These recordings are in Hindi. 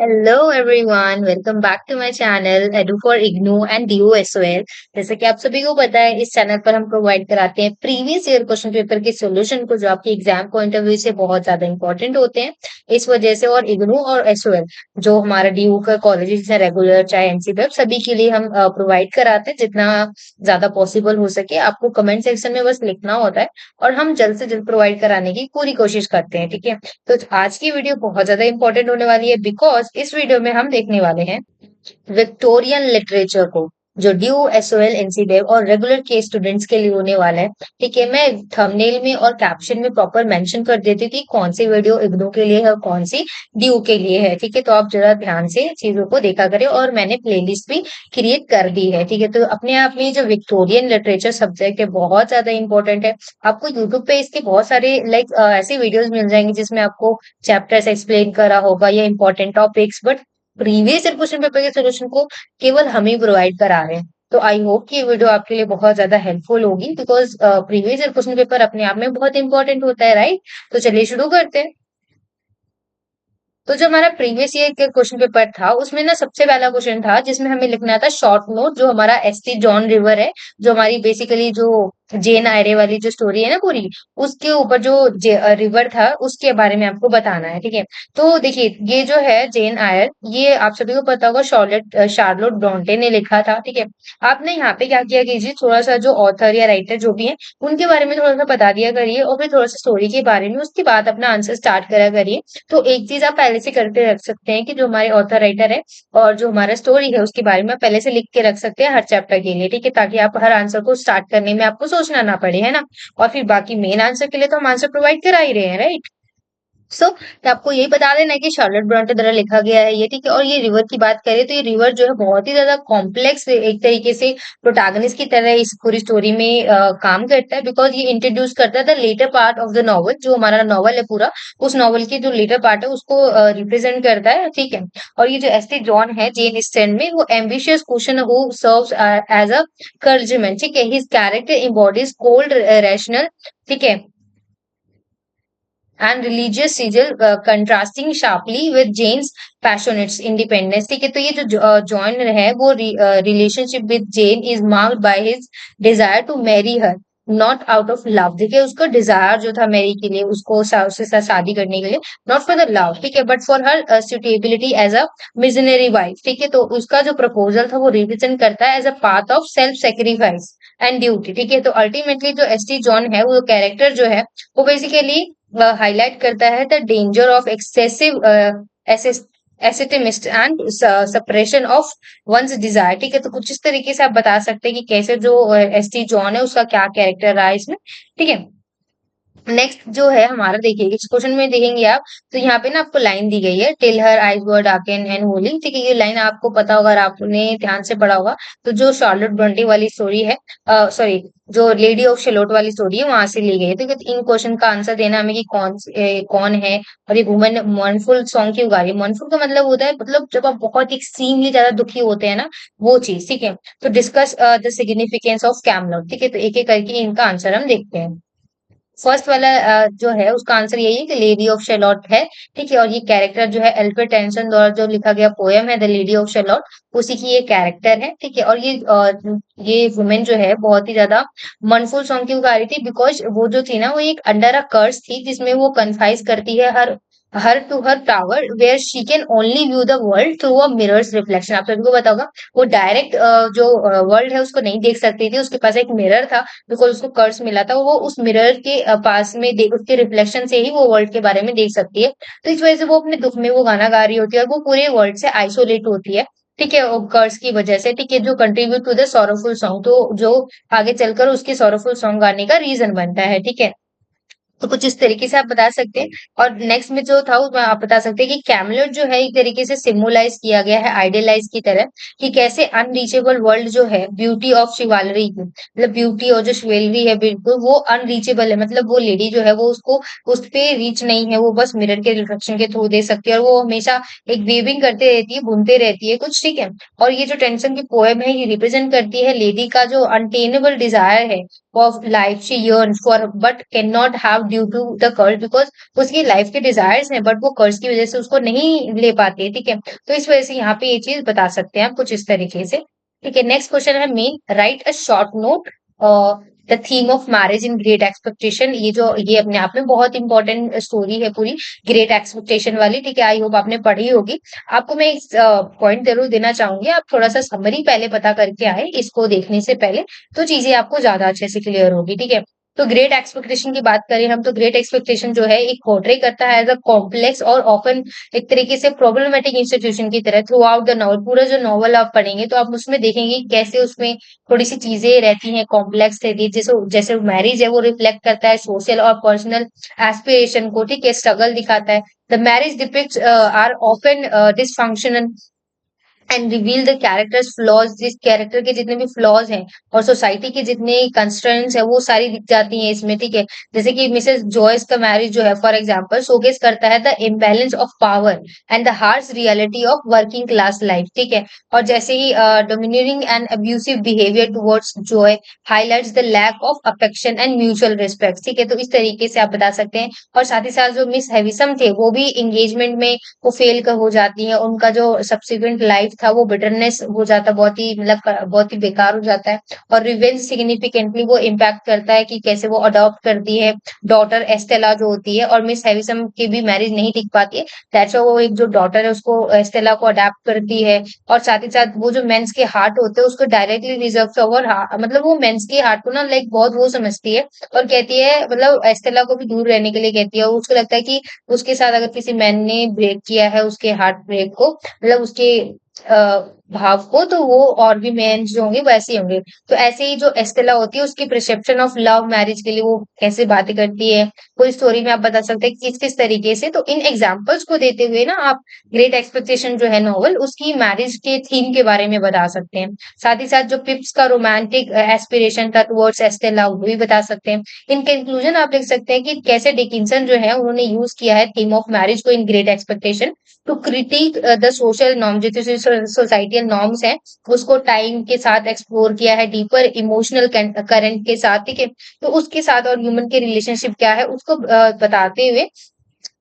Hello everyone, welcome back to my channel edu for IGNOU and DU as well. जैसे कि आप सभी को पता है, इस चैनल पर हम प्रोवाइड कराते हैं प्रीवियस ईयर क्वेश्चन पेपर के सॉल्यूशन को, जो आपके एग्जाम पॉइंट ऑफ व्यू से बहुत ज्यादा इंपॉर्टेंट होते हैं। इस वजह से और इग्नू और एस वेल जो हमारा डीयू का कॉलेजेस है, रेगुलर चाहे एनसीपीएफ, सभी के लिए हम प्रोवाइड कराते हैं जितना ज्यादा पॉसिबल हो सके। आपको कमेंट सेक्शन में बस लिखना होता है और हम जल्द से जल्द प्रोवाइड कराने की पूरी कोशिश करते हैं। ठीक है, तो आज की वीडियो बहुत ज्यादा इंपॉर्टेंट होने वाली है, बिकॉज इस वीडियो में हम देखने वाले हैं विक्टोरियन लिटरेचर को, जो ड्यू एसओएल एनसीडेव और रेगुलर के स्टूडेंट्स के लिए होने वाला है। ठीक है, मैं थंबनेल में और कैप्शन में प्रॉपर मेंशन कर देती हूँ कि कौन सी वीडियो इग्नू के लिए है और कौन सी ड्यू के लिए है। ठीक है, तो आप जरा ध्यान से चीजों को देखा करें, और मैंने प्लेलिस्ट भी क्रिएट कर दी है। ठीक है, तो अपने आप में जो विक्टोरियन लिटरेचर सब्जेक्ट है बहुत ज्यादा इंपॉर्टेंट है। आपको यूट्यूब पे इसके बहुत सारे ऐसे वीडियोस मिल जाएंगे जिसमें आपको चैप्टर्स एक्सप्लेन करा होगा या important topics, but previous year question paper के सोल्यूशन को केवल हम ही प्रोवाइड करा रहे हैं। तो आई होप कि ये वीडियो आपके लिए बहुत ज्यादा हेल्पफुल होगी, because previous year question paper अपने आप में बहुत इंपॉर्टेंट होता है, राइट। तो चलिए शुरू करते हैं। तो जो हमारा प्रीवियस ईयर के क्वेश्चन पेपर था, उसमें ना सबसे पहला क्वेश्चन था जिसमें हमें लिखना था शॉर्ट नोट, जो हमारा एसटी जॉन रिवर है, जो हमारी बेसिकली जो जेन आयरे वाली जो स्टोरी है ना पूरी, उसके ऊपर जो रिवर था उसके बारे में आपको बताना है। ठीक है, तो देखिए ये जो है जेन आयर, ये आप सभी को पता होगा शार्लोट ब्रॉन्टे ने लिखा था। ठीक है, आपने यहाँ पे क्या किया कीजिए, थोड़ा सा जो ऑथर या राइटर जो भी है उनके बारे में थोड़ा सा बता दिया करिए, और फिर थोड़ा सा स्टोरी के बारे में, उसके बाद अपना आंसर स्टार्ट करा करिए। तो एक चीज आप पहले से करके रख सकते हैं कि जो हमारे ऑथर राइटर है और जो हमारा स्टोरी है उसके बारे में आप पहले से लिख के रख सकते हैं हर चैप्टर के लिए। ठीक है, ताकि आप हर आंसर को स्टार्ट करने में आपको सोचना ना पड़े, है ना। और फिर बाकी मेन आंसर के लिए तो हम आंसर प्रोवाइड करा ही रहे हैं, राइट। तो आपको यही बता देना है कि शार्लेट ब्रॉन्टे द्वारा लिखा गया है ये। ठीक है, और ये रिवर की बात करें तो ये रिवर जो है बहुत ही ज्यादा कॉम्प्लेक्स एक तरीके से प्रोटैगनिस्ट की तरह इस पूरी स्टोरी में काम करता है, बिकॉज ये इंट्रोड्यूस करता है the latter part of the novel. जो हमारा नॉवल है पूरा, उस नॉवल की जो लेटर पार्ट है उसको रिप्रेजेंट करता है। ठीक है, और ये जो एस्टी जॉन है जेन स्टेन में, वो ambitious question who serves as a clergyman। ठीक है, his character embodies cold rational, ठीक है, and religious zeal, contrasting sharply with Jane's passionate independence. ठीक है, तो ये जो जॉन है वो relationship with Jane is marked by his desire to marry her, not out of love. देखिए उसका डिजायर जो था मैरी के लिए, उसको उसके साथ शादी करने के लिए, नॉट फॉर द लव, ठीक है, but for her suitability as a missionary wife. ठीक है, तो उसका जो प्रपोजल था वो रिप्रेजेंट करता है as a path of self sacrifice and duty. ठीक है, तो अल्टीमेटली जो एस टी जॉन है वो कैरेक्टर जो है वो बेसिकली हाईलाइट करता है the danger of excessive asceticism and suppression of one's desire. ठीक है, तो कुछ इस तरीके से आप बता सकते हैं कि कैसे जो एस टी जॉन है उसका क्या कैरेक्टर रहा है इसमें। ठीक है, नेक्स्ट जो है हमारा, देखिए इस क्वेश्चन में देखेंगे आप, तो यहाँ पे ना आपको लाइन दी गई है, till her eyes were darken and Holi. ठीक है, ये लाइन आपको पता होगा, अगर आपने ध्यान से पढ़ा होगा। तो जो शार्लोट ब्रंटी वाली स्टोरी है, सॉरी, जो लेडी ऑफ शेलोट वाली स्टोरी है वहां से ली गई है। ठीक है, तो इन क्वेश्चन का आंसर देना हमें कि कौन है, और ये वुमन मॉर्नफुल सॉन्ग क्यों गा रही है। मॉर्नफुल का मतलब होता है, मतलब जब आप बहुत एक्सट्रीमली ज्यादा दुखी होते हैं ना, वो चीज। ठीक है, तो डिस्कस द सिग्निफिकेंस ऑफ कैमलॉट। ठीक है, तो एक एक करके इनका आंसर हम देखते हैं। फर्स्ट वाला जो है उसका आंसर यही है कि लेडी ऑफ शेलॉट है। ठीक है, और ये कैरेक्टर जो है एल्फ्रेड टेंसन द्वारा जो लिखा गया पोयम है द लेडी ऑफ शेलॉट, उसी की ये कैरेक्टर है। ठीक है, और ये वुमेन जो है बहुत ही ज्यादा मनफुल सॉन्ग क्यों गा रही थी, बिकॉज वो जो थी ना वो एक अंडर अ कर्स थी, जिसमें वो कन्फाइज करती है her her to her tower where she can only view the world through a mirror's reflection. आप सभी को पता होगा, वो डायरेक्ट जो वर्ल्ड है उसको नहीं देख सकती थी, उसके पास एक मिरर था, बिकॉज उसको कर्स मिला था, वो उस मिरर के पास में देख, उसके रिफ्लेक्शन से ही वो वर्ल्ड के बारे में देख सकती है। तो इस वजह से वो अपने दुख में वो गाना गा रही होती है, और वो पूरे वर्ल्ड से आइसोलेट होती है। ठीक है, कर्स की वजह से। ठीक है, जो contribute to the sorrowful song, तो जो आगे चलकर उसके सोरोफुल सॉन्ग गाने का रीजन बनता है। ठीक है, तो कुछ इस तरीके से आप बता सकते हैं। और नेक्स्ट में जो था उसमें आप बता सकते हैं कि कैमलेट जो है एक तरीके से सिमुलाइज किया गया है आइडियलाइज की तरह, कि कैसे अनरीचेबल वर्ल्ड जो है ब्यूटी ऑफ शिवालरी की, मतलब ब्यूटी और जो शिवेलरी है बिल्कुल वो अनरीचेबल है, मतलब वो लेडी जो है वो उसको उस पे रीच नहीं है, वो बस मिरर के रिफ्लेक्शन के थ्रू दे सकती है, और वो हमेशा एक वेविंग करते रहती है, घूमते रहती है कुछ। ठीक है, और ये जो टेंसन की पोएम है ये रिप्रेजेंट करती है लेडी का जो अनटेनेबल डिजायर है of life she yearns for but cannot have up due to the curse, because उसकी लाइफ के डिजायर्स हैं बट वो कर्ज की वजह से उसको नहीं ले पाती है, ठीक है। तो इस वजह से यहाँ पे ये चीज बता सकते हैं आप कुछ इस तरीके से, ठीक है। नेक्स्ट क्वेश्चन है main, right a short note the theme of marriage in Great expectation. ये अपने आप में बहुत इंपॉर्टेंट स्टोरी है पूरी, ग्रेट एक्सपेक्टेशन वाली, ठीक है। आई होप आपने पढ़ी होगी। आपको मैं एक पॉइंट जरूर देना चाहूंगी, आप थोड़ा सा समरी पहले पता करके आए इसको देखने से पहले, तो चीजें आपको ज्यादा अच्छे से क्लियर होगी, ठीक है। तो ग्रेट एक्सपेक्टेशन की बात करें हम, तो ग्रेट एक्सपेक्टेशन जो है एक पोर्ट्रे करता है एज अ कॉम्प्लेक्स और ऑफन एक तरीके से प्रॉब्लमेटिक इंस्टीट्यूशन की तरह थ्रू आउट द नॉवल। पूरा जो नॉवल आप पढ़ेंगे तो आप उसमें देखेंगे कि कैसे उसमें थोड़ी सी चीजें रहती हैं, कॉम्प्लेक्स रहती है। जैसे जैसे मैरिज है वो रिफ्लेक्ट करता है सोशल और पर्सनल एस्पिरेशन को, ठीक है, स्ट्रगल दिखाता है। The marriage depicts are often dysfunctional and reveal the characters flaws, जिस कैरेक्टर के जितने भी फ्लॉज हैं और सोसाइटी के जितने कंस्ट्रेंट्स है वो सारी दिख जाती हैं इसमें, ठीक है। जैसे कि मिसेस जॉयस का मैरिज जो है फॉर एग्जांपल शोकेस करता है the imbalance of power and the harsh reality of working class life, ठीक है। और जैसे ही dominating and abusive behaviour towards Joe highlights the lack of affection and mutual respect, ठीक है। तो इस तरीके से आप बता सकते हैं। और साथ ही साथ जो मिस हेविसम थे वो भी एंगेजमेंट में वो फेल कर हो जाती है, उनका जो सब्सिक्वेंट लाइफ था वो बिटरनेस हो जाता है, बहुत ही मतलब बहुत ही बेकार हो जाता है। और रिवेंज सिग्निफिकेंटली वो इम्पैक्ट करता है कि कैसे वो अडॉप्ट करती है डॉटर एस्टेला जो होती है, और मिस हेविसम की भी मैरिज नहीं टिक पाती है, दैट्स वो एक जो डॉटर है उसको एस्टेला को अडेप्ट करती है। और साथ ही साथ वो जो मेंस के हार्ट होते हैं उसको डायरेक्टली रिजर्व ओवर, मतलब वो मेंस के हार्ट को ना लाइक बहुत वो समझती है और कहती है, मतलब एस्टेला को भी दूर रहने के लिए कहती है। और उसको लगता है कि उसके साथ अगर किसी मैन ने ब्रेक किया है उसके हार्ट ब्रेक को, मतलब उसके भाव को, तो वो और भी मेन जो होंगे वैसे ही होंगे। तो ऐसे ही जो एस्टेला होती है उसकी परसेप्शन ऑफ लव मैरिज के लिए वो कैसे बातें करती है, कोई स्टोरी में आप बता सकते हैं किस किस तरीके से। तो इन एग्जाम्पल्स को देते हुए ना आप ग्रेट एक्सपेक्टेशन जो है नॉवल उसकी मैरिज के थीम के बारे में बता सकते हैं। साथ ही साथ जो पिप्स का रोमांटिक एस्पिरेशन था टुवर्ड्स एस्टेला वो भी बता सकते हैं। इन कंक्लूजन आप लिख सकते हैं कि कैसे डिकिंसन जो है उन्होंने यूज किया है थीम ऑफ मैरिज को in Great Expectation to critique the social norm, जो सोसाइटियल नॉर्म्स हैं उसको टाइम के साथ एक्सप्लोर किया है, डीपर इमोशनल करंट के साथ, ठीक है। तो उसके साथ और ह्यूमन के रिलेशनशिप क्या है उसको बताते हुए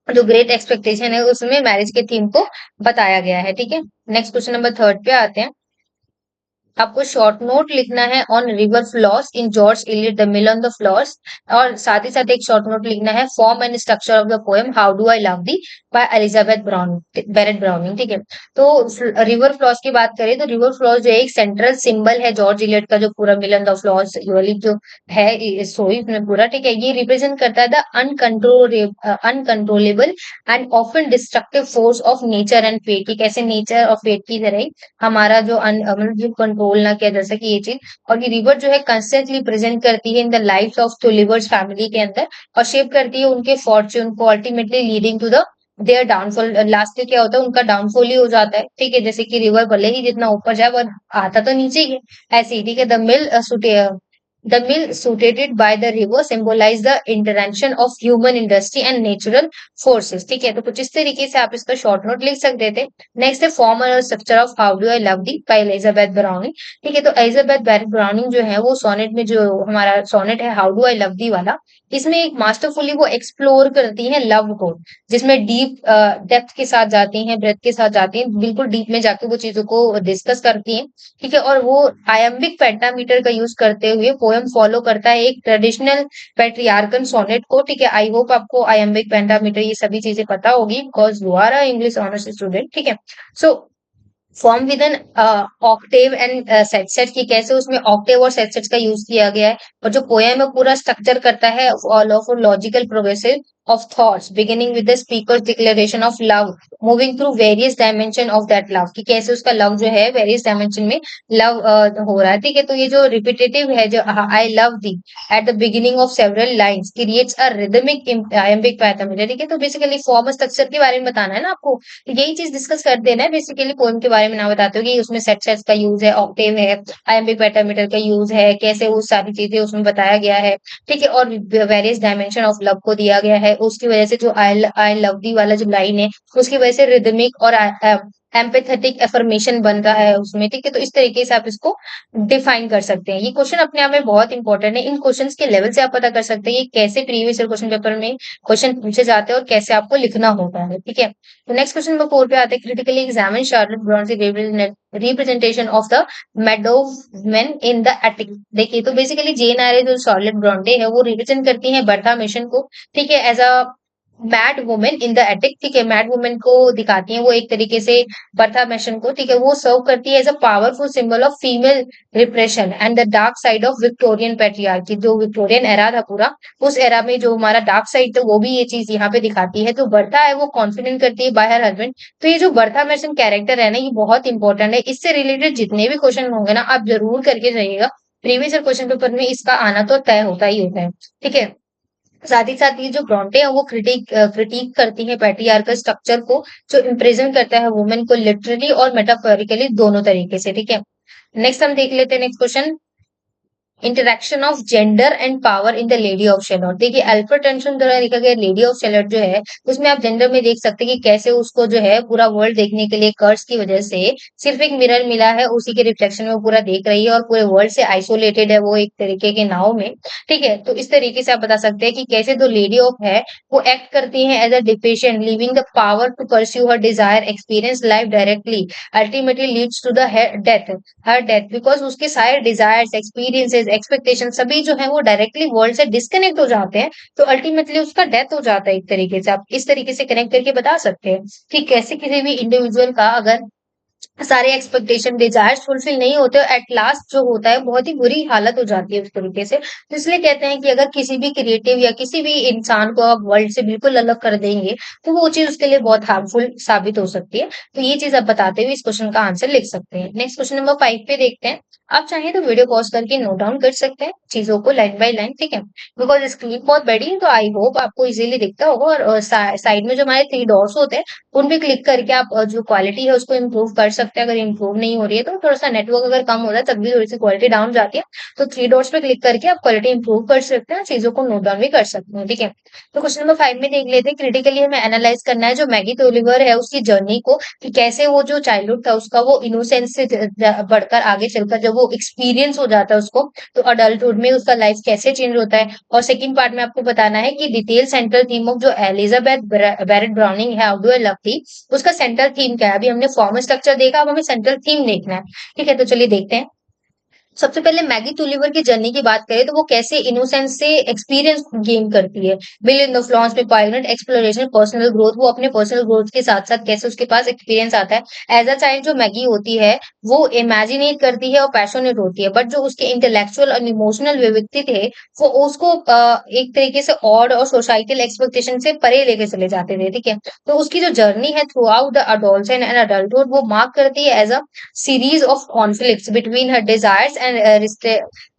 जो ग्रेट एक्सपेक्टेशन है उसमें मैरिज के थीम को बताया गया है, ठीक है। नेक्स्ट क्वेश्चन नंबर थर्ड पे आते हैं। आपको शॉर्ट नोट लिखना है on river Floss in George Eliot The Mill on the Floss, और साथ ही साथ एक शॉर्ट नोट लिखना है form and structure of the poem How do I love the by Elizabeth Brown Barrett Browning, ठीक है। तो रिवर फ्लॉस की बात करें तो रिवर फ्लॉस जो है एक सेंट्रल सिंबल है जॉर्ज इलियट का, जो पूरा मिल ऑन द फ्लॉस वाली जो है स्टोरी में पूरा, ठीक है। ये रिप्रेजेंट करता है the uncontrollable and often destructive force of nature and fate, कि कैसे नेचर और फेट की तरह ही हमारा जो मतलब जो कंट्रोल ना किया जा सके ये चीज। और ये रिवर जो है कंस्टेंटली प्रेजेंट करती है in the life of Tulliver's family के अंदर, और शेप करती है उनके फॉर्च्यून को, ultimately leading to the their downfall. Last में क्या होता है उनका डाउनफॉल ही हो जाता है, ठीक है। जैसे कि रिवर भले ही जितना ऊपर जाए वो आता तो नीचे ही है, ऐसे ही, ठीक है। The mill situated by the river symbolize the intervention of human industry and natural forces, ठीक है। तो कुछ इस तरीके से आप इसका शॉर्ट नोट लिख सकते थे। नेक्स्ट है फॉर्मल और structure of how do I love the by Elizabeth Browning, ठीक है। तो एलिजाबेथ बैरेट ब्राउनिंग जो है वो सोनेट में, जो हमारा सोनेट है how do I love the वाला, इसमें एक मास्टरफुली वो एक्सप्लोर करती है लव को, जिसमें डीप डेप्थ के साथ जाती हैं, ब्रेथ के साथ जाती हैं, बिल्कुल डीप में जाके वो चीजों को डिस्कस करती हैं, ठीक है। और वो आयम्बिक पेंटामीटर का यूज करते हुए पोयम फॉलो करता है एक ट्रेडिशनल पेट्रियार्कन सोनेट को, ठीक है। आई होप आपको आयम्बिक पेंटामीटर ये सभी चीजें पता होगी because you are a English honours student, ठीक है। So form with an octave and set की कैसे उसमें ऑक्टेव और सेट का यूज किया गया है। और जो पोयम है पूरा स्ट्रक्चर करता है all of logical progressive of thoughts beginning with the speaker declaration of love moving through various dimension of that love, कि कैसे उसका लव जो है वेरियस डायमेंशन में लव हो रहा है, ठीक है। तो ये जो रिपीटेटिव है जो I love the at the beginning of several lines creates a rhythmic iambic parameter, ठीक है। तो बेसिकली फॉर्म स्ट्रक्चर के बारे में बताना है ना आपको, तो यही चीज डिस्कस कर देना है बेसिकली। पोएम के बारे में ना बताते हो कि उसमें सेट सेट्स का यूज है, ऑक्टेव है, iambic पेंटामीटर का यूज है, कैसे वो सारी चीजें उसमें बताया गया है, ठीक है। और वेरियस डायमेंशन ऑफ लव को दिया गया है, उसकी वजह से जो आई लव दी वाला जो लाइन है उसकी वजह से रिदमिक और एम्पैथेटिक अफर्मेशन बन रहा है उसमें, ठीक है? तो इस तरीके से आप इसको डिफाइन कर सकते हैं। ये क्वेश्चन अपने आप में बहुत इंपॉर्टेंट है। इन क्वेश्चंस के लेवल से आप पता कर सकते हैं, ये कैसे प्रीवियस ईयर क्वेश्चन पेपर में क्वेश्चन पूछे जाते हैं और कैसे आपको लिखना होता है, ठीक है? तो नेक्स्ट क्वेश्चन नंबर 4 पे आते हैं, critically examine Charlotte Bronte's representation of the madwoman in the attic. देखिए, तो बेसिकली जेन आर्य जो शार्लेट ब्रॉन्टे है वो रिप्रेजेंट करती है बर्था मिशन को, ठीक है, as a mad women in the attic, ठीक है? मैड वुमेन को दिखाती है वो एक तरीके से बर्था मिशन को, ठीक है? वो सर्व करती है as a powerful symbol of female repression and the dark side of Victorian patriarchy. जो विक्टोरियन एरा था पूरा, उस एरा में जो हमारा डार्क साइड था वो भी ये चीज यहाँ पे दिखाती है। तो बर्था है वो कॉन्फिडेंट करती है बाय हर हस्बैंड। तो ये जो बर्था मैसन कैरेक्टर है ना, ये बहुत इंपॉर्टेंट है। इससे रिलेटेड जितने भी क्वेश्चन होंगे ना, आप जरूर करके जाइएगा। प्रीवियस ईयर क्वेश्चन पेपर में इसका आना तो तय होता ही होता है, ठीक है? साथ ही साथ ये जो ब्रॉन्टे है वो क्रिटिक करती है पैट्रियार्कल स्ट्रक्चर को, जो इम्प्रिजन करता है वुमेन को लिटरली और मेटाफोरिकली दोनों तरीके से, ठीक है? नेक्स्ट हम देख लेते हैं next question, interaction of gender and power in the Lady of Shalott. देखिए, अल्फ्रेड टेंशन द्वारा लिखा गया लेडी ऑफ शेलॉट जो है, उसमें आप जेंडर में देख सकते हैं कि कैसे उसको जो है पूरा वर्ल्ड देखने के लिए कर्स की वजह से सिर्फ एक मिरर मिला है, उसी के रिफ्लेक्शन में वो पूरा देख रही है और पूरे वर्ल्ड से आइसोलेटेड है वो एक तरीके के नाव में, ठीक है? तो इस तरीके से आप बता सकते हैं कि कैसे दो लेडी ऑफ है वो एक्ट करती है as a deficient, living the power to pursue her desire, experience life directly, ultimately leads to the death, her death, because उसके सारे डिजायर्स, एक्सपीरियंसेस, एक्सपेक्टेशन सभी जो है वो डायरेक्टली वर्ल्ड से डिस्कनेक्ट हो जाते हैं। तो अल्टीमेटली उसका डेथ हो जाता है एक तरीके से। आप इस तरीके से कनेक्ट करके बता सकते हैं कि कैसे किसी भी इंडिविजुअल का अगर सारे एक्सपेक्टेशन डिजायर्स फुलफिल नहीं होते, एट लास्ट जो होता है बहुत ही बुरी हालत हो जाती है उस तरीके से। तो इसलिए कहते हैं कि अगर किसी भी क्रिएटिव या किसी भी इंसान को आप वर्ल्ड से बिल्कुल अलग कर देंगे, तो वो चीज उसके लिए बहुत हार्मफुल साबित हो सकती है। तो ये चीज आप बताते हुए इस क्वेश्चन का आंसर लिख सकते हैं। नेक्स्ट क्वेश्चन नंबर 5 पे देखते हैं। आप चाहें तो वीडियो पॉज करके नोट डाउन कर सकते हैं चीजों को लाइन बाय लाइन, ठीक है? बिकॉज स्क्रीन बहुत बड़ी है, तो आई होप आपको इजीली दिखता होगा। और साइड में जो हमारे 3 डॉट्स होते हैं उन पे क्लिक करके आप जो क्वालिटी है उसको इम्प्रूव कर सकते हैं। अगर इम्प्रूव नहीं हो रही है तो थोड़ा सा नेटवर्क अगर कम हो रहा है तब भी थोड़ी सी क्वालिटी डाउन जाती है, तो 3 डॉट्स पे क्लिक करके आप क्वालिटी इंप्रूव कर सकते हैं, चीजों को नोट डाउन भी कर सकते हैं, ठीक है? तो क्वेश्चन नंबर 5 में देख लेते हैं, क्रिटिकली हमें एनालाइज करना है जो मैगी टोलिवर है उसकी जर्नी को, कि कैसे वो जो चाइल्डहुड था उसका वो इनोसेंस से बढ़कर आगे चलकर जब वो एक्सपीरियंस हो जाता है उसको, तो अडल्टहुड में उसका लाइफ कैसे चेंज होता है। और सेकंड पार्ट में आपको बताना है कि डिटेल सेंट्रल थीम ऑफ जो एलिजाबेथ बैरेट ब्राउनिंग है, हाउ डू आई लव थी, उसका सेंट्रल थीम क्या है। अभी हमने फॉर्मल स्ट्रक्चर देखा, अब हमें सेंट्रल थीम देखना है, ठीक है? तो चलिए देखते हैं। सबसे पहले मैगी टूलिवर की जर्नी की बात करें तो वो कैसे इनोसेंस से एक्सपीरियंस गेन करती है, बिल इन द फ्लॉन्स में पायलट एक्सप्लोरेशन पर्सनल ग्रोथ, वो अपने पर्सनल ग्रोथ के साथ साथ कैसे उसके पास एक्सपीरियंस आता है। एज अ चाइल्ड जो मैगी होती है वो इमेजिनेट करती है और पैशनेट होती है, बट जो उसके इंटेलेक्चुअल और इमोशनल विविक्ति थे वो उसको एक तरीके से ऑड और सोसाइटल एक्सपेक्टेशन से परे लेके चले जाते थे, ठीक है? तो उसकी जो जर्नी है throughout the adolescence and adulthood वो मार्क करती है as a series of conflicts between her desires and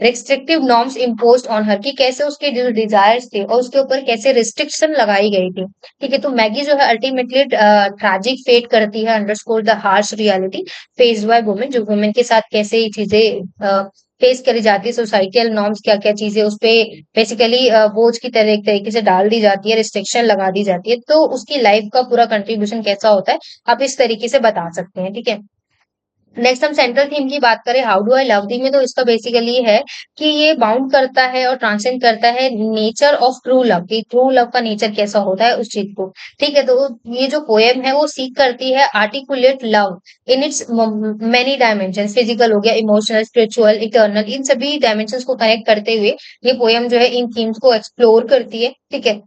restrictive norms imposed on her, कि कैसे उसके जो डिजायर्स थे और उसके ऊपर कैसे रिस्ट्रिक्शन लगाई गई थी, ठीक है? तो मैगी जो है अल्टीमेटली ट्रैजिक फेट करती है underscore the harsh reality faced by women, जो वुमेन के साथ कैसे ये चीजें फेस करी जाती है, सोसाइटल नॉर्म्स क्या क्या चीजें उस पे बेसिकली बोझ की तरह एक तरीके से डाल दी जाती है, रिस्ट्रिक्शन लगा दी जाती है। तो उसकी लाइफ का पूरा कंट्रीब्यूशन कैसा होता है आप इस तरीके से बता सकते हैं, ठीक है? नेक्स्ट हम सेंट्रल थीम की बात करें, हाउ डू आई लव थी में, तो इसका बेसिकली है कि ये बाउंड करता है और ट्रांसेंड करता है नेचर ऑफ ट्रू लव, कि ट्रू लव का नेचर कैसा होता है उस चीज को, ठीक है? तो ये जो पोएम है वो सीख करती है articulate love in its many dimension, physical हो गया, इमोशनल, स्पिरिचुअल, इटर्नल, इन सभी डायमेंशन को कनेक्ट करते हुए ये पोएम जो है इन थीम्स को एक्सप्लोर करती है, ठीक है?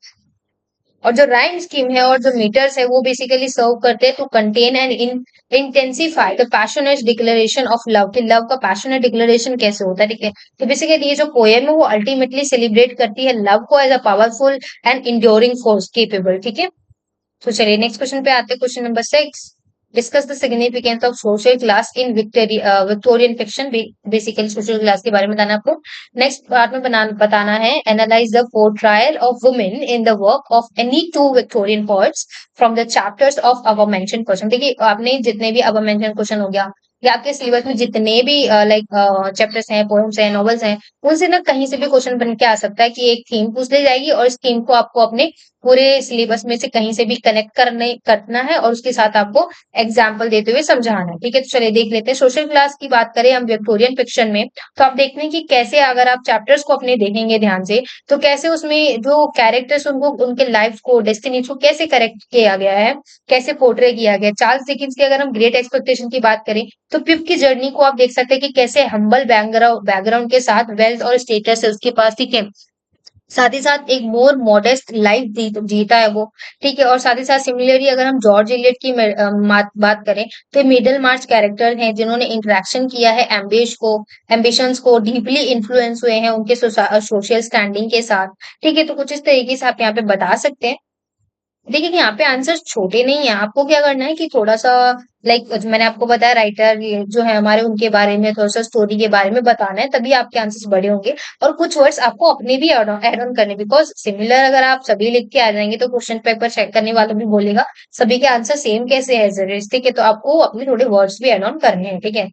और जो राइम स्कीम है और जो मीटर्स है वो बेसिकली सर्व करते हैं to contain and in intensify the passionate declaration of love, कि लव का पैशनेट डिक्लेरेशन कैसे होता है, ठीक है? तो बेसिकली ये जो पोएम है वो अल्टीमेटली सेलिब्रेट करती है लव को as a powerful and enduring force capable, ठीक है? तो चलिए नेक्स्ट क्वेश्चन पे आते हैं, question number 6, discuss the significance of social class in Victorian fiction. Basically social class के बारे में बताना आपको। नेक्स्ट पार्ट में बताना है, analyse the portrayal of women in the work of any two Victorian poets from the chapters of our mention question. देखिए, आपने जितने भी अवर मेंशन क्वेश्चन हो गया या आपके सिलेबस में जितने भी लाइक चैप्टर्स हैं, पोएम्स हैं, नॉवेल्स हैं, उनसे ना कहीं से भी क्वेश्चन बन के आ सकता है कि एक थीम पूछ ली जाएगी और इस थीम को आपको अपने पूरे सिलेबस में से कहीं से भी कनेक्ट करना है और उसके साथ आपको एग्जाम्पल देते हुए समझाना है। ठीक है, तो चलिए देख लेते हैं। सोशल क्लास की बात करें हम विक्टोरियन फिक्शन में, तो आप देखते हैं कि कैसे अगर आप चैप्टर्स को अपने देखेंगे ध्यान से, तो कैसे उसमें जो कैरेक्टर्स उनको उनके लाइफ को डेस्टिनी को कैसे करेक्ट किया गया है, कैसे पोर्ट्रे किया गया। चार्ल्स डिकिंस की अगर हम ग्रेट एक्सपेक्टेशन की बात करें, तो पिप की जर्नी को आप देख सकते हैं कि कैसे हम्बल बैकग्राउंड के साथ वेल्थ और स्टेटस है उसके पास, ठीक है, साथ ही साथ एक मोर मॉडेस्ट लाइफ जीता है वो, ठीक है। और साथ ही साथ सिमिलरली अगर हम जॉर्ज इलियट की बात करें, तो मिडिल मार्च कैरेक्टर हैं जिन्होंने इंटरेक्शन किया है एम्बिशंस को डीपली इन्फ्लुएंस हुए हैं उनके सोशल स्टैंडिंग के साथ, ठीक है। तो कुछ इस तरीके से आप यहाँ पे बता सकते हैं। देखिए कि यहाँ पे आंसर्स छोटे नहीं है, आपको क्या करना है कि थोड़ा-सा मैंने आपको बताया राइटर ये जो है हमारे उनके बारे में थोड़ा-सा स्टोरी के बारे में बताना है, तभी आपके आंसर्स बड़े होंगे। और कुछ वर्ड्स आपको अपने भी ऐड ऑन करने, बिकॉज़ सिमिलर अगर आप सभी लिख के आ जाएँगे तो क्वेश्चन पेपर चेक करने वाला भी बोलेगा सभी के आंसर सेम कैसे है ठीक है? तो आपको अपने थोड़े वर्ड्स भी ऐड ऑन करने हैं, ठीक है?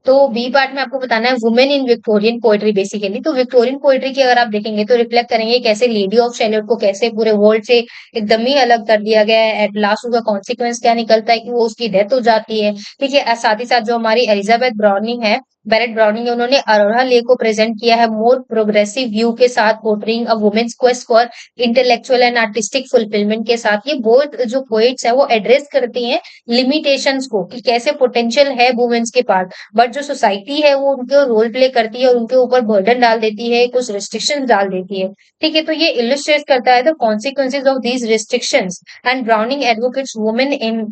तो बी पार्ट में आपको बताना है women in Victorian poetry basically. तो विक्टोरियन पोएट्री की अगर आप देखेंगे तो रिफ्लेक्ट करेंगे कैसे लेडी ऑफ शैलोट को कैसे पूरे वर्ल्ड से एकदम ही अलग कर दिया गया है। एट लास्ट उसका कॉन्सिक्वेंस क्या निकलता है कि वो उसकी डेथ हो जाती है, ठीक है। साथ ही साथ जो हमारी एलिजाबेथ ब्राउनिंग है, बैरेट ब्राउनिंग है, उन्होंने अरोरा ले को प्रेजेंट किया है मोर प्रोग्रेसिव व्यू के साथ, portraying a women's quest for intellectual and artistic fulfilment के साथ। ये बोथ जो पोइट्स है वो एड्रेस करती हैं लिमिटेशंस को कि कैसे पोटेंशियल है वुमेन्स के पास, बट जो सोसाइटी है वो उनके रोल प्ले करती है और उनके ऊपर बर्डन डाल देती है, कुछ रिस्ट्रिक्शंस डाल देती है, ठीक है। तो ये इलस्ट्रेट करता है the consequences of these restrictions and browning advocates women in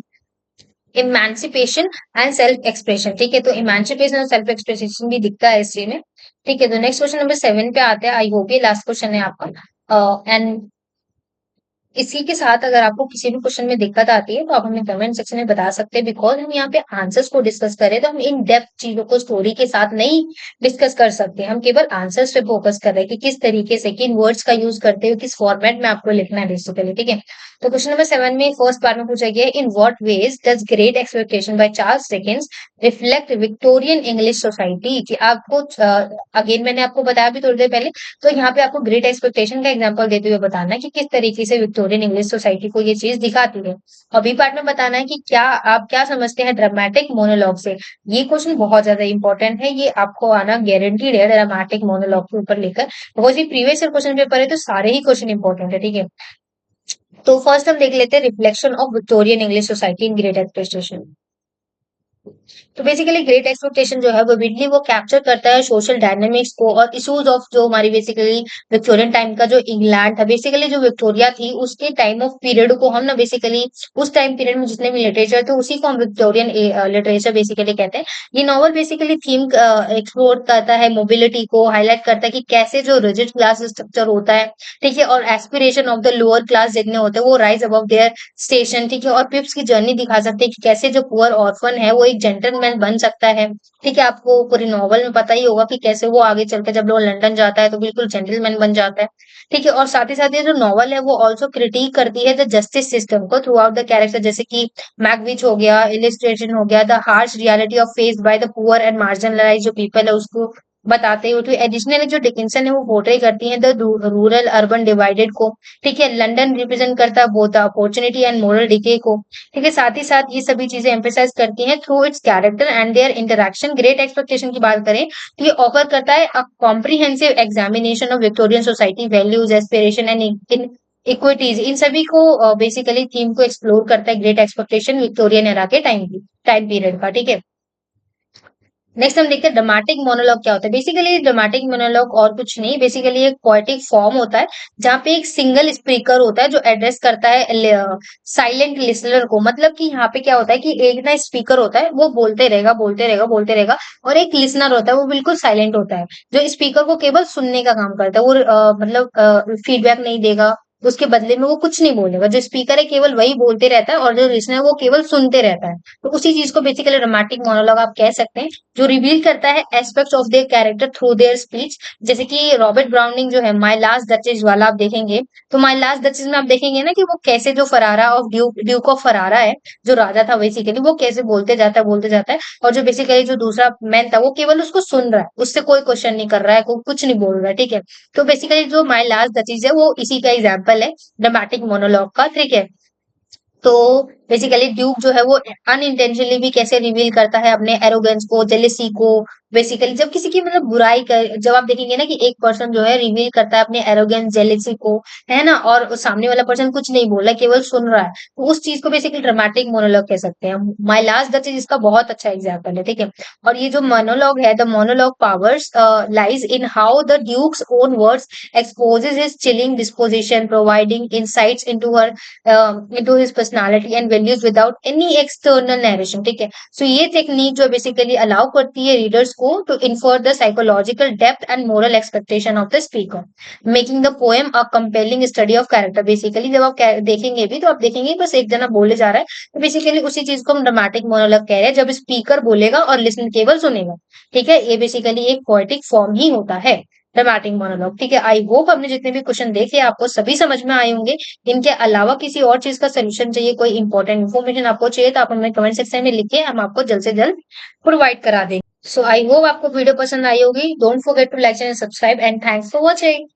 emancipation and self expression, ठीक है। तो इमेंसिपेशन और सेल्फ एक्सप्रेशन भी दिखता है इस चीज में, ठीक है। तो नेक्स्ट क्वेश्चन नंबर 7 पे आते हैं। आई होप ये लास्ट क्वेश्चन है आपका। एंड इसी के साथ अगर आपको किसी भी क्वेश्चन में दिक्कत आती है तो आप हमें कमेंट सेक्शन में बता सकते हैं, बिकॉज हम यहाँ पे आंसर्स को डिस्कस करें तो हम इन डेप्थ चीजों को स्टोरी के साथ नहीं डिस्कस कर सकते। हम केवल आंसर्स पे फोकस कर रहे हैं कि किस तरीके से किन वर्ड्स का यूज करते हुए किस फॉर्मेट में आपको लिखना है बेसिकली, ठीक है। तो क्वेश्चन नंबर 7 में फर्स्ट पार्ट में पूछा गया in what ways does great expectation by Charles Dickens reflect Victorian English society. कि आपको अगेन मैंने आपको बताया भी थोड़ी देर पहले, तो यहाँ पे आपको ग्रेट एक्सपेक्टेशन का एग्जांपल देते हुए बताना है कि किस तरीके से विक्टोरियन इंग्लिश सोसाइटी को ये चीज दिखाती है। और बी पार्ट में बताना है कि क्या आप क्या समझते हैं ड्रामेटिक मोनोलॉग से। ये क्वेश्चन बहुत ज्यादा इंपॉर्टेंट है, ये आपको आना गारंटीड है ड्रामेटिक मोनोलॉग के ऊपर लेकर, बहुत ही प्रीवियस ईयर क्वेश्चन पेपर है तो सारे ही क्वेश्चन इंपॉर्टेंट है, ठीक है। तो फर्स्ट हम देख लेते हैं reflection of Victorian English society in Great expectation. तो बेसिकली ग्रेट एक्सपेक्टेशन जो है वो विडली वो कैप्चर करता है सोशल डायनामिक्स को और इश्यूज ऑफ जो हमारी बेसिकली विक्टोरियन टाइम का जो इंग्लैंड था, बेसिकली जो विक्टोरिया थी उसके टाइम ऑफ पीरियड को हम ना बेसिकली उस टाइम पीरियड में जितने भी लिटरेचर थे उसी को हम विक्टोरियन लिटरेचर बेसिकली कहते हैं। ये नॉवल बेसिकली थीम एक्सप्लोर करता है मोबिलिटी को, हाईलाइट करता है कि कैसे जो रिजिड क्लास स्ट्रक्चर होता है, ठीक है, और aspiration of the lower class जितने होते हैं वो राइज अबव देयर स्टेशन, ठीक है। और पिप्स की जर्नी दिखा सकते हैं कि कैसे जो पुअर ऑर्फन है वो एक जेंटलमैन बन सकता है, ठीक है। आपको पूरी नॉवल में पता ही होगा कि कैसे वो आगे चलकर जब वो लंदन जाता है तो बिल्कुल जेंटलमैन बन जाता है, ठीक है। और साथ ही साथ ये जो नॉवल है वो ऑल्सो क्रिटिक करती है द जस्टिस सिस्टम को थ्रू आउट द कैरेक्टर, जैसे कि मैकविच हो गया, इलिस्ट्रेशन हो गया, the harsh reality of faced by the poor and marginalised जो पीपल है उसको बताते हुए। तो एडिशनली जो डिकिंसन है वो पोर्ट्रे करती है द रूरल अर्बन डिवाइडेड को, ठीक है। लंदन रिप्रेजेंट करता है both opportunity and moral decay को, ठीक है। साथ ही साथ ये सभी चीजें एम्फेसाइज करती हैं through its character and their interaction. Great Expectation की बात करें तो ये ऑफर करता है a comprehensive examination of Victorian society values aspiration and inequities, इन सभी को बेसिकली थीम को एक्सप्लोर करता है ग्रेट एक्सपेक्टेशन विक्टोरियन एरा के टाइम पीरियड का, ठीक है। नेक्स्ट हम देखते हैं ड्रामेटिक मोनोलॉग क्या होता है। बेसिकली ड्रामेटिक मोनोलॉग और कुछ नहीं, बेसिकली एक पोएटिक फॉर्म होता है जहाँ पे एक सिंगल स्पीकर होता है जो एड्रेस करता है साइलेंट लिसनर को। मतलब कि यहाँ पे क्या होता है कि एक ना स्पीकर होता है वो बोलते रहेगा बोलते रहेगा बोलते रहेगा, और एक लिसनर होता है वो बिल्कुल साइलेंट होता है जो स्पीकर को केवल सुनने का काम करता है। वो मतलब फीडबैक नहीं देगा, उसके बदले में वो कुछ नहीं बोलेगा। जो स्पीकर है केवल वही बोलते रहता है और जो लिसनर है वो केवल सुनते रहता है। तो उसी चीज को बेसिकली ड्रामेटिक मोनोलॉग आप कह सकते हैं, जो रिवील करता है aspects of their character through their speech. जैसे कि रॉबर्ट ब्राउनिंग जो है माय लास्ट डचेस वाला आप देखेंगे, तो माय लास्ट डचेस में आप देखेंगे ना कि वो कैसे जो फरारा ऑफ ड्यूक ऑफ फरारा है जो राजा था बेसिकली, वो कैसे बोलते जाता है और जो बेसिकली जो दूसरा मैन था वो केवल उसको सुन रहा है, उससे कोई क्वेश्चन नहीं कर रहा है, कुछ नहीं बोल रहा है, ठीक है। तो बेसिकली जो माय लास्ट डचेस है वो इसी का एग्जाम्पल एग्जाम्पल है ड्रामेटिक मोनोलॉग का, ठीक है। तो बेसिकली ड्यूक जो है वो अनइंटेंशनली भी कैसे रिवील करता है अपने एरोगेंस को, जेलेसी को। बेसिकली जब किसी की मतलब बुराई कर, जब आप देखेंगे ना कि एक पर्सन जो है रिवील करता है अपने एरोगेंस जेलेसी को, है ना, और सामने वाला पर्सन कुछ नहीं बोल रहा, केवल सुन रहा है, तो उस चीज को बेसिकली ड्रामेटिक मोनोलॉग कह सकते हैं। माई लास्ट डच इज इसका बहुत अच्छा एग्जाम्पल है, ठीक है। और ये जो मोनोलॉग है, the monologue powers lies in how the duke's own words exposes his chilling disposition, providing insights into his personality and values without any external narration, ठीक है। सो ये टेक्निक जो बेसिकली अलाउ करती है रीडर्स को to infer the psychological depth and moral expectation of the speaker, making the poem a compelling study of character. Basically जब आप देखेंगे भी तो आप देखेंगे बस एक जना बोले जा रहा है, तो बेसिकली उसी चीज को हम ड्रामेटिक मोनोलॉग कह रहे हैं, जब स्पीकर बोलेगा और लिसनर केवल सुनेगा, ठीक है। ये बेसिकली एक पोएटिक फॉर्म ही होता है, ड्रामेटिक मोनोलॉग, ठीक है। आई होप हमने जितने भी क्वेश्चन देखे आपको सभी समझ में आए होंगे। इनके अलावा किसी और चीज का सोल्यूशन चाहिए, कोई इंपॉर्टेंट इन्फॉर्मेशन आपको चाहिए, तो आप हमें कमेंट सेक्शन में लिखिए, हम आपको जल्द से जल्द प्रोवाइड करा देंगे। सो आई होप आपको वीडियो पसंद आई होगी। Don't forget to like and subscribe and thanks for watching.